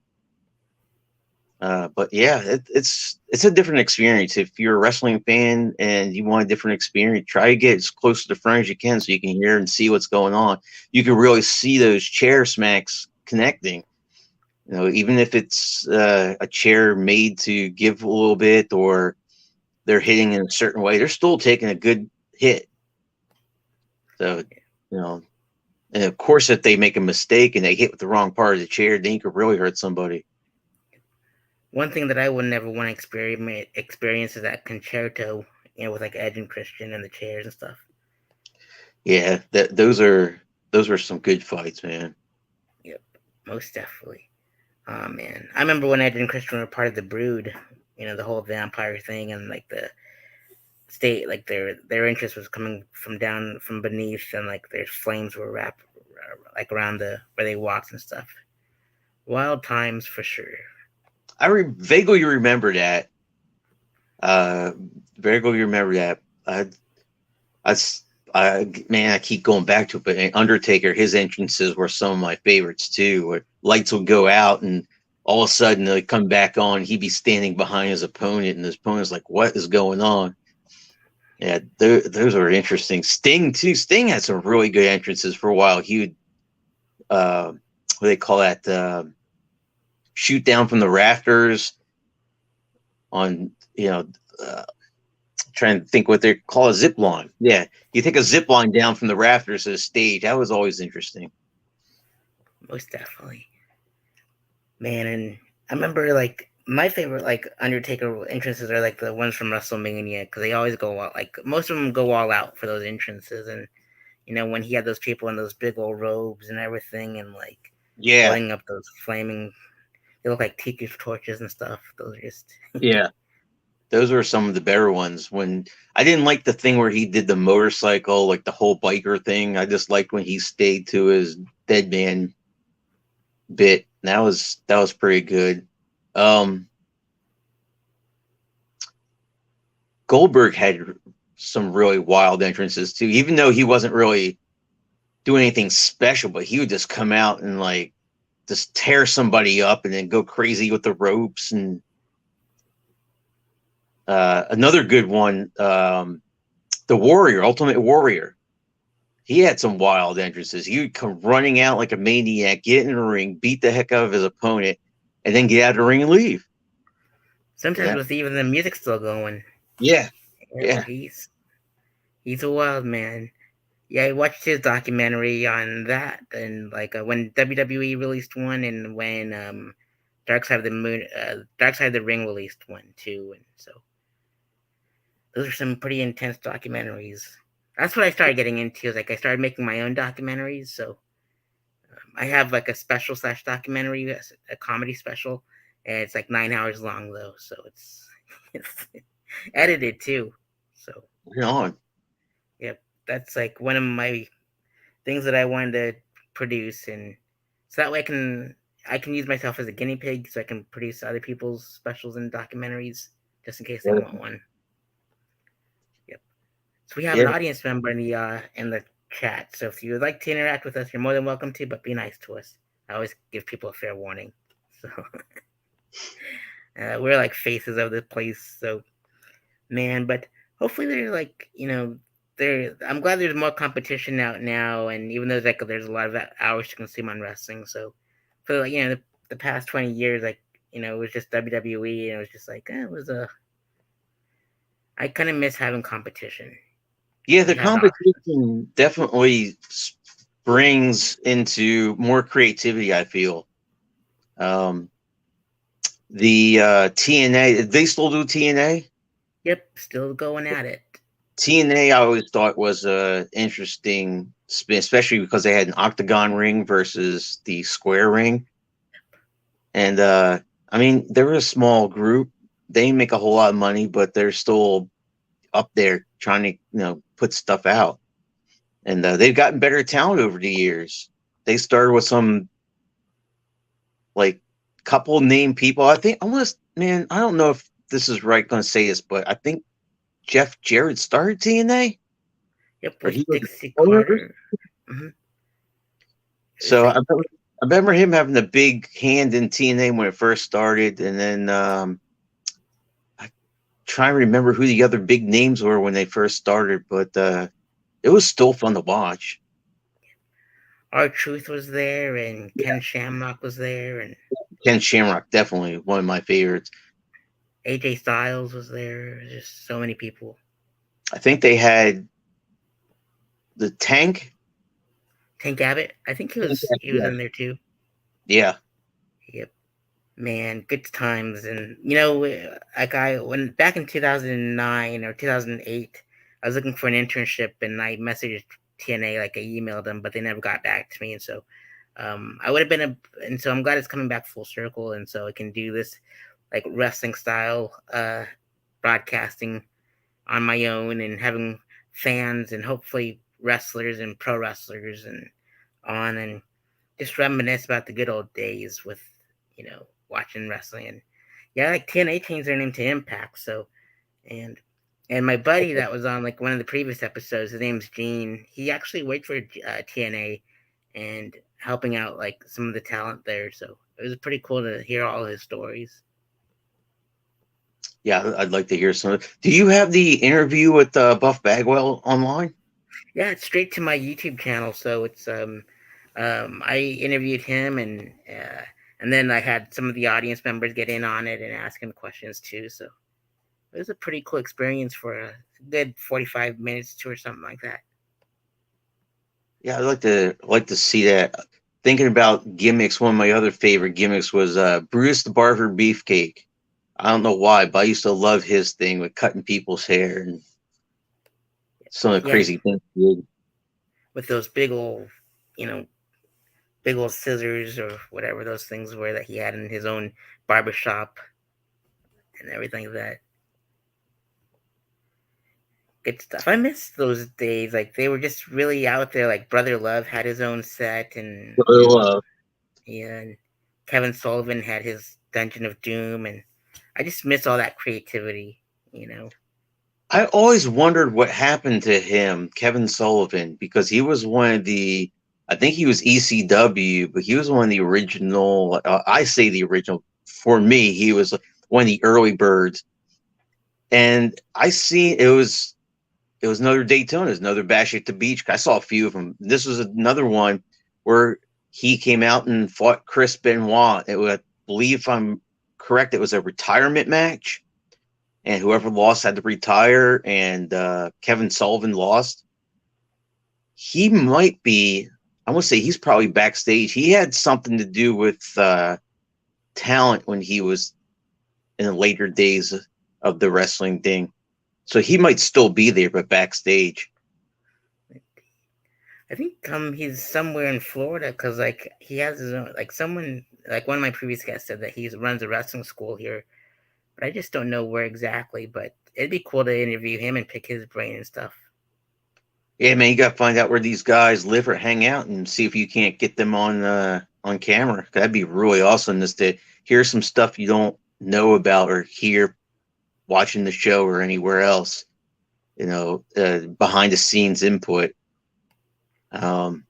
But yeah, it's a different experience. If you're a wrestling fan and you want a different experience, try to get as close to the front as you can so you can hear and see what's going on. You can really see those chair smacks connecting. Even if it's a chair made to give a little bit or they're hitting in a certain way, they're still taking a good hit. So, and of course, if they make a mistake and they hit with the wrong part of the chair, then you could really hurt somebody. One thing that I would never want to experience is that concerto, with like Edge and Christian and the chairs and stuff. Yeah, those are some good fights, man. Yep, most definitely. Oh man, I remember when Edge and Christian were part of the Brood, the whole vampire thing, and like the state, like their interest was coming from down from beneath, and like their flames were wrapped like around the where they walked and stuff. Wild times for sure. I vaguely remember that. Vaguely remember that. I keep going back to it, but Undertaker, his entrances were some of my favorites too. Where lights would go out and all of a sudden they come back on. He'd be standing behind his opponent, and his opponent's like, "What is going on?" Yeah, those are interesting. Sting too. Sting had some really good entrances for a while. He would, what do they call that? Shoot down from the rafters on, trying to think what they call a zip line. Yeah, you take a zip line down from the rafters to the stage. That was always interesting. Most definitely, man. And I remember like my favorite like Undertaker entrances are like the ones from WrestleMania, because they always go out. Like most of them go all out for those entrances, and when he had those people in those big old robes and everything, and like lighting up those flaming. They look like tiki torches and stuff. Those are just yeah. Those were some of the better ones. When I didn't like the thing where he did the motorcycle, like the whole biker thing. I just liked when he stayed to his dead man bit. That was pretty good. Goldberg had some really wild entrances too, even though he wasn't really doing anything special, but he would just come out and like just tear somebody up and then go crazy with the ropes. And another good one, the Warrior, Ultimate Warrior. he had some wild entrances. He would come running out like a maniac, get in the ring, beat the heck out of his opponent, and then get out of the ring and leave. Sometimes Yeah, with even the music still going. yeah, Yep, yeah. he's a wild man. Yeah, I watched his documentary on that, and like when WWE released one, and when Dark Side of the Ring released one too, and so those are some pretty intense documentaries. That's what I started getting into. Is like I started making my own documentaries. So I have like a special slash documentary, a comedy special, and it's like 9 hours long though, so it's edited too. So Right on. yep, that's like one of my things that I wanted to produce, and so that way I can use myself as a guinea pig, so I can produce other people's specials and documentaries just in case they want one. Yep. So we have an Yeah, audience member in the chat. So if you would like to interact with us, you're more than welcome to, but be nice to us. I always give people a fair warning. So we're like faces of this place. So man, but hopefully they're like there. I'm glad there's more competition out now, and even though there's a lot of hours to consume on wrestling. So for like the past 20 years, like it was just WWE, and it was just like it was a. I kind of miss having competition. yeah. We The have options. competition definitely brings into more creativity. I feel. Um, the TNA. They still do TNA. Yep, still going at it. TNA, I always thought was a interesting spin, especially because they had an octagon ring versus the square ring. And I mean, they're a small group. They didn't make a whole lot of money, but they're still up there trying to put stuff out. And they've gotten better talent over the years. They started with some like couple name people. I think almost man, I don't know if this is right going to say this, but I think Jeff Jarrett started TNA Yep, or with he was Dixie the owner. Carter. Mm-hmm. It's So like I remember him having a big hand in TNA when it first started, and then I try to remember who the other big names were when they first started, but it was still fun to watch. R-Truth was there, and Yeah. Ken Shamrock was there, and Ken Shamrock, definitely one of my favorites. AJ Styles was there. Just so many people. I think they had the Tank. Tank Abbott, I think he was Yeah, in there too. yeah, Yep, man, good times. And like I when back in 2009 or 2008, I was looking for an internship, and I messaged TNA, like I emailed them, but they never got back to me. And so I would have and so I'm glad it's coming back full circle, and so I can do this like wrestling style broadcasting on my own, and having fans and hopefully wrestlers and pro wrestlers and just reminisce about the good old days with watching wrestling. And yeah, like TNA changed their name to Impact. So and and my buddy that was on like one of the previous episodes, his name's Gene. He actually worked for TNA and helping out like some of the talent there. So it was pretty cool to hear all his stories. yeah. I'd like to hear some. Do you have the interview with Buff Bagwell online? Yeah, it's straight to my YouTube channel. So it's I interviewed him, and then I had some of the audience members get in on it and ask him questions too. So it was a pretty cool experience for a good 45 minutes to or something like that. Yeah, I'd like to see that. Thinking about gimmicks, one of my other favorite gimmicks was Bruce the Barber Beefcake. I don't know why, but I used to love his thing with cutting people's hair and some of the Yeah, crazy things he did. with those you know, big old scissors or whatever those things were that he had in his own barbershop and everything like that. Good stuff. I miss those days. Like they were just really out there. Like Brother Love had his own set, and So, yeah, and Kevin Sullivan had his Dungeon of Doom, and I just miss all that creativity. You know. I always wondered what happened to him, Kevin Sullivan, because he was one of the, I think he was ECW, but he was one of the original, I say the original, for me, he was one of the early birds. And I see it was it was another Daytona, it was another Bash at the Beach. I saw a few of them. This was another one where he came out and fought Chris Benoit. It was, I believe, if I'm correct, it was a retirement match, and whoever lost had to retire. And Kevin Sullivan lost. He might be. I want to say he's probably backstage. He had something to do with talent when he was in the later days of the wrestling thing. So he might still be there, but backstage. I think he's somewhere in Florida because like he has his own like someone like one of my previous guests said that he runs a wrestling school here, but I just don't know where exactly. But it'd be cool to interview him and pick his brain and stuff. Yeah, man, you got to find out where these guys live or hang out and see if you can't get them on camera. That'd be really awesome, just to hear some stuff you don't know about or hear watching the show or anywhere else. You know, behind the scenes input. There's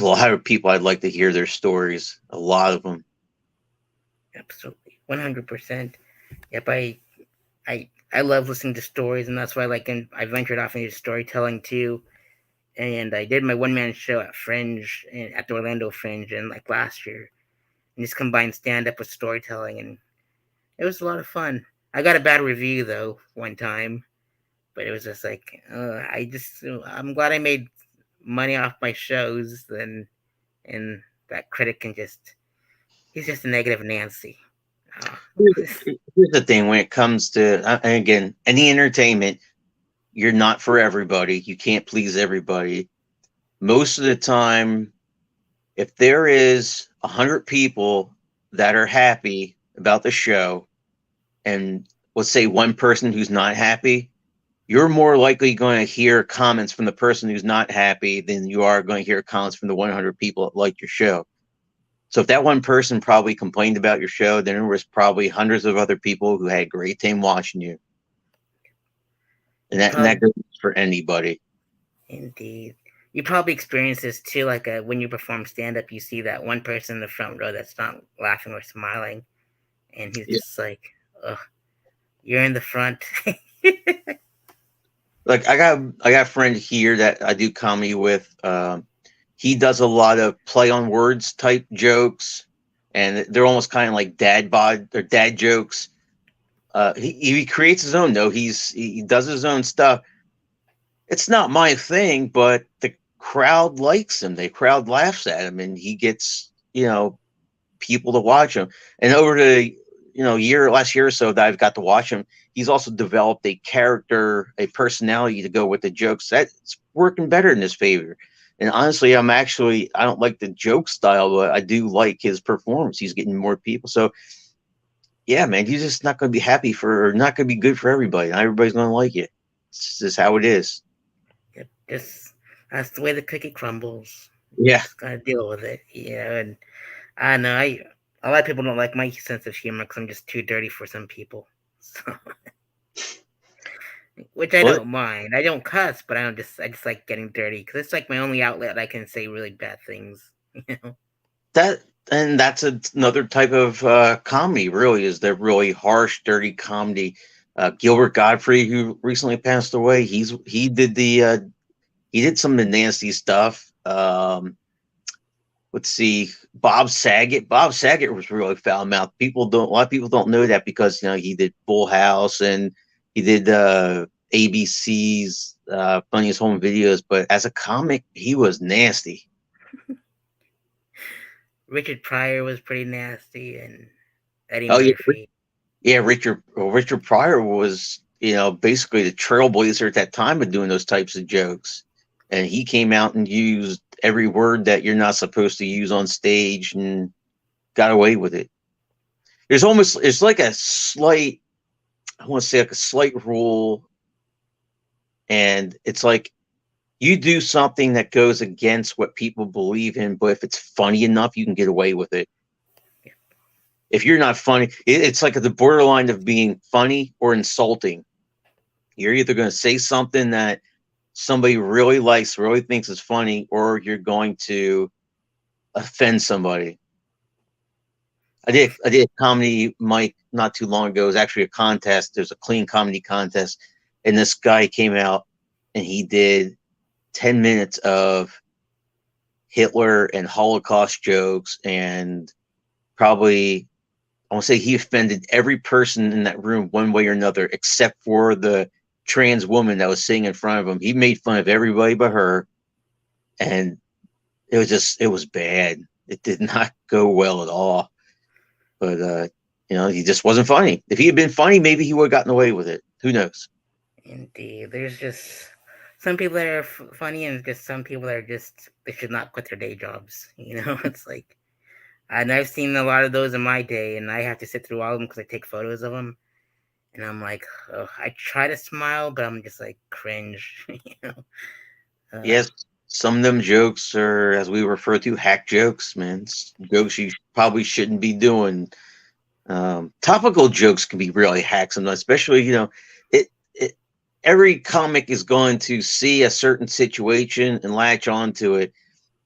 a lot of people I'd like to hear their stories. A lot of them. Absolutely, 100%. Yep, I love listening to stories, and that's why I ventured off into storytelling too. And I did my one man show at Fringe and at the Orlando Fringe and like last year, and just combined stand up with storytelling, and it was a lot of fun. I got a bad review though one time, but it was just like I'm glad I made money off my shows, and that critic can just he's just a negative Nancy. Here's the thing: when it comes to again any entertainment, you're not for everybody. You can't please everybody. Most of the time, if there is 100 people that are happy about the show, and let's say one person who's not happy, you're more likely going to hear comments from the person who's not happy than you are going to hear comments from the 100 people that like your show. So if that one person probably complained about your show, then there was probably hundreds of other people who had a great time watching you. And that goes for anybody. Indeed. You probably experience this too, like when you perform stand up, you see that one person in the front row that's not laughing or smiling, and he's just like, ugh, you're in the front. Like I got a friend here that I do comedy with. He does a lot of play on words type jokes, and they're almost kind of like dad bod or dad jokes. He creates his own though. He does his own stuff. It's not my thing, but the crowd likes him. The crowd laughs at him, and he gets people to watch him. And over the last year or so that I've got to watch him, he's also developed a character, a personality to go with the jokes. That's working better in his favor. And honestly, I don't like the joke style, but I do like his performance. He's getting more people. So yeah, man, you're just not going to be not going to be good for everybody. Not everybody's going to like it. It's just how it is. Just that's the way the cookie crumbles. Yeah. Just gotta deal with it, and I know a lot of people don't like my sense of humor because I'm just too dirty for some people. So, which I don't mind. I don't cuss, but I just like getting dirty because it's like my only outlet. I can say really bad things. That's another type of comedy. Really, is the really harsh, dirty comedy. Gilbert Gottfried, who recently passed away, he did some of the nasty stuff. Let's see, Bob Saget. Bob Saget was really foul mouthed. A lot of people don't know that because he did Full House and he did ABC's Funniest Home Videos. But as a comic, he was nasty. Richard Pryor was pretty nasty, and Eddie Murphy. Yeah, Richard Pryor was basically the trailblazer at that time of doing those types of jokes. And he came out and used every word that you're not supposed to use on stage and got away with it. It's like a slight, I want to say like a slight rule. And it's like you do something that goes against what people believe in, but if it's funny enough, you can get away with it. If you're not funny, it's like at the borderline of being funny or insulting. You're either going to say something that somebody really likes, really thinks is funny, or you're going to offend somebody. I did a comedy mic not too long ago. It was actually a contest. There's a clean comedy contest, and this guy came out and he did 10 minutes of Hitler and Holocaust jokes, and probably I want to say he offended every person in that room one way or another, except for the trans woman that was sitting in front of him. He made fun of everybody but her, and it was bad. It did not go well at all. But he just wasn't funny. If he had been funny, maybe he would have gotten away with it. Who knows? Indeed, there's just some people that are funny, and just some people that are just they should not quit their day jobs. It's like, and I've seen a lot of those in my day, and I have to sit through all of them because I take photos of them, and I'm like, oh, I try to smile, but I'm just like cringe. Yes, some of them jokes are, as we refer to, hack jokes, man. It's jokes you probably shouldn't be doing. Topical jokes can be really hack sometimes, especially it. Every comic is going to see a certain situation and latch onto it,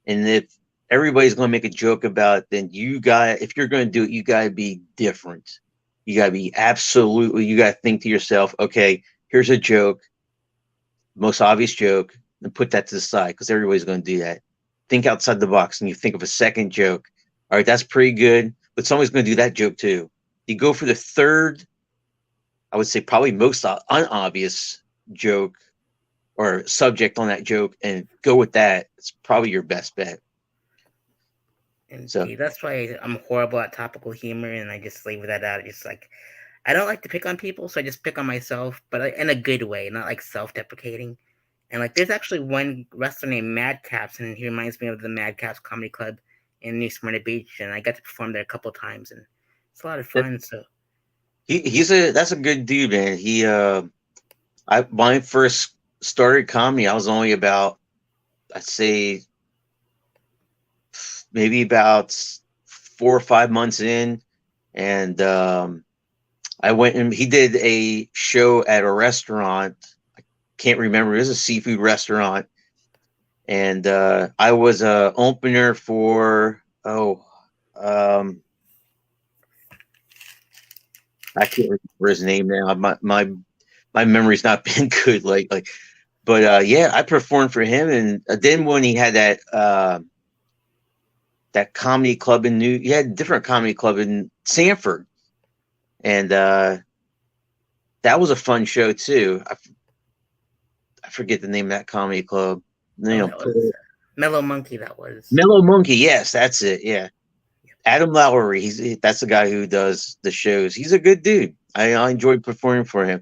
and if everybody's going to make a joke about it, then if you're going to do it, you got to be different. You got to be absolutely. You got to think to yourself, okay, here's a joke, most obvious joke, and put that to the side because everybody's going to do that. Think outside the box, and you think of a second joke. All right, that's pretty good, but somebody's going to do that joke too. You go for the third, I would say probably most unobvious joke or subject on that joke and go with that. It's probably your best bet. So That's why I'm horrible at topical humor, and I just leave that out. Just like I don't like to pick on people, so I just pick on myself, but in a good way, not like self-deprecating. And like, there's actually one wrestler named Madcaps, and he reminds me of the Madcaps Comedy Club in New Smyrna Beach, and I got to perform there a couple of times, and it's a lot of fun. So that's a good dude, man. When I first started comedy, I was only about, I'd say, maybe about 4 or 5 months in, and I went and he did a show at a restaurant. I can't remember. It was a seafood restaurant, and I was a opener for I can't remember his name now. My memory's not been good lately. But yeah, I performed for him, and then when he had that comedy club he had a different comedy club in Sanford, and that was a fun show too. I forget the name of that comedy club. that was Mellow Monkey. That was Mellow Monkey. Yes, that's it. Yeah, Adam Lowry. That's the guy who does the shows. He's a good dude. I enjoyed performing for him.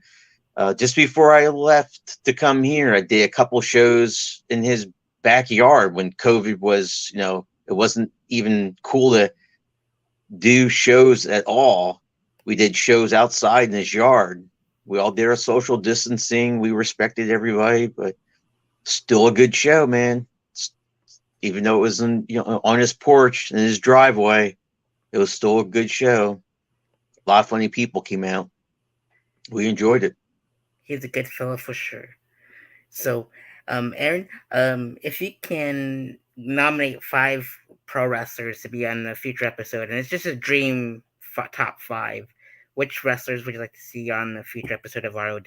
Just before I left to come here, I did a couple shows in his backyard when COVID was, it wasn't even cool to do shows at all. We did shows outside in his yard. We all did our social distancing. We respected everybody, but still a good show, man. Even though it was on his porch in his driveway, it was still a good show. A lot of funny people came out. We enjoyed it. he's a good fellow for sure. So, Aaron, if you can nominate 5 pro wrestlers to be on a future episode, and it's just a dream top 5, which wrestlers would you like to see on a future episode of ROW?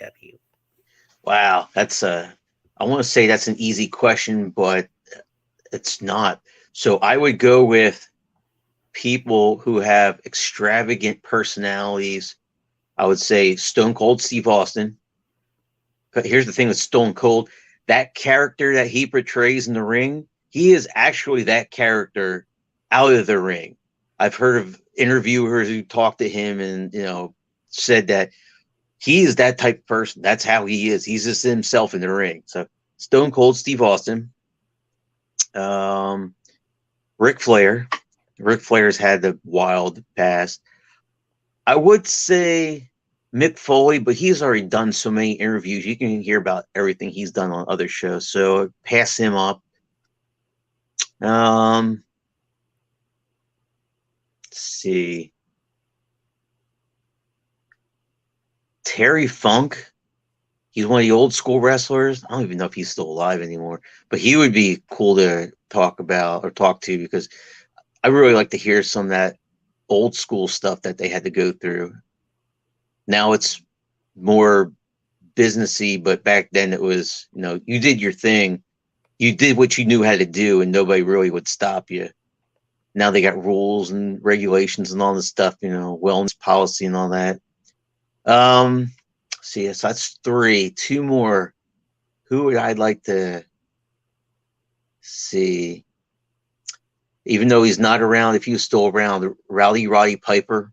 Wow, I want to say that's an easy question, but it's not. So I would go with people who have extravagant personalities. I would say Stone Cold Steve Austin. But here's the thing with Stone Cold, that character that he portrays in the ring, he is actually that character out of the ring. I've heard of interviewers who talked to him and, said that he is that type of person. That's how he is. He's just himself in the ring. So Stone Cold Steve Austin. Ric Flair. Ric Flair's had the wild past. I would say Mick Foley, but he's already done so many interviews. You can hear about everything he's done on other shows. So pass him up. Let's see. Terry Funk. He's one of the old school wrestlers. I don't even know if he's still alive anymore, but he would be cool to talk about or talk to because I really like to hear some of that old school stuff that they had to go through. Now it's more businessy, but back then it was, you did your thing. You did what you knew how to do, and nobody really would stop you. Now they got rules and regulations and all this stuff, wellness policy and all that. So yes, that's three. Two more. Who would I like to see? Even though he's not around, if he was still around, Rowdy Roddy Piper.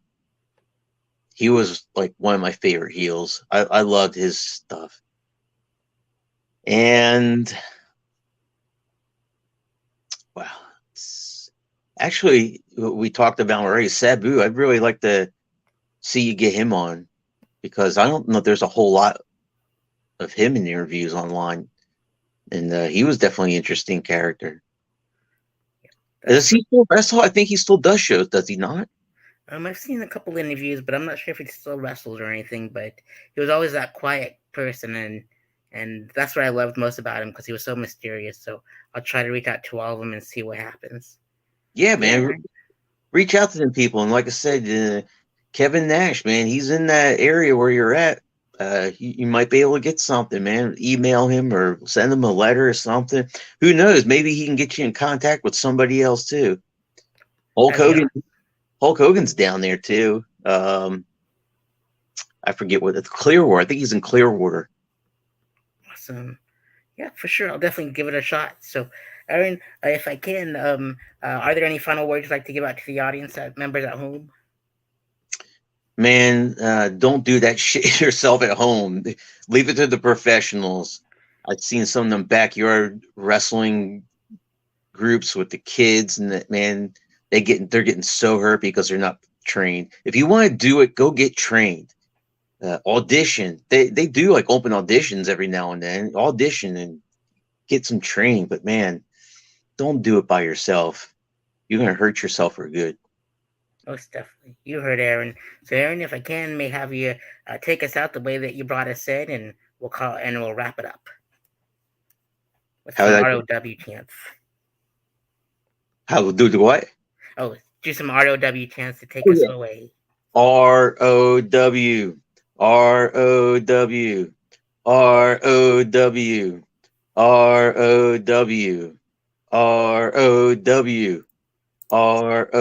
He was like one of my favorite heels. I loved his stuff. And wow, actually, we talked about already. Sabu, I'd really like to see you get him on, because I don't know if there's a whole lot of him in the interviews online, and he was definitely an interesting character. Does he still wrestle? I think he still does shows, does he not? I've seen a couple interviews, but I'm not sure if he still wrestles or anything. But he was always that quiet person, and that's what I loved most about him, because he was so mysterious. So I'll try to reach out to all of them and see what happens. Yeah, man. Reach out to them people, and like I said, Kevin Nash, man, he's in that area where you're at. You might be able to get something, man. Email him or send him a letter or something. Who knows? Maybe he can get you in contact with somebody else too. Hulk Hogan's down there too. I forget what it's, Clearwater. I think he's in Clearwater. Awesome. Yeah, for sure. I'll definitely give it a shot. So, Aaron, if I can, are there any final words you'd like to give out to the audience, members at home? Man, don't do that shit yourself at home. Leave it to the professionals. I've seen some of them backyard wrestling groups with the kids, and that, man, they're getting so hurt because they're not trained. If you want to do it, go get trained. Audition. They do like open auditions every now and then. Audition and get some training. But man, don't do it by yourself. You're gonna hurt yourself for good. Most definitely. You heard Aaron. So, Aaron, if I can, may have you take us out the way that you brought us in, and we'll wrap it up with some ROW chants. How do the what? Oh, do some ROW chants to take us away. ROW, ROW, ROW, ROW, ROW, ROW.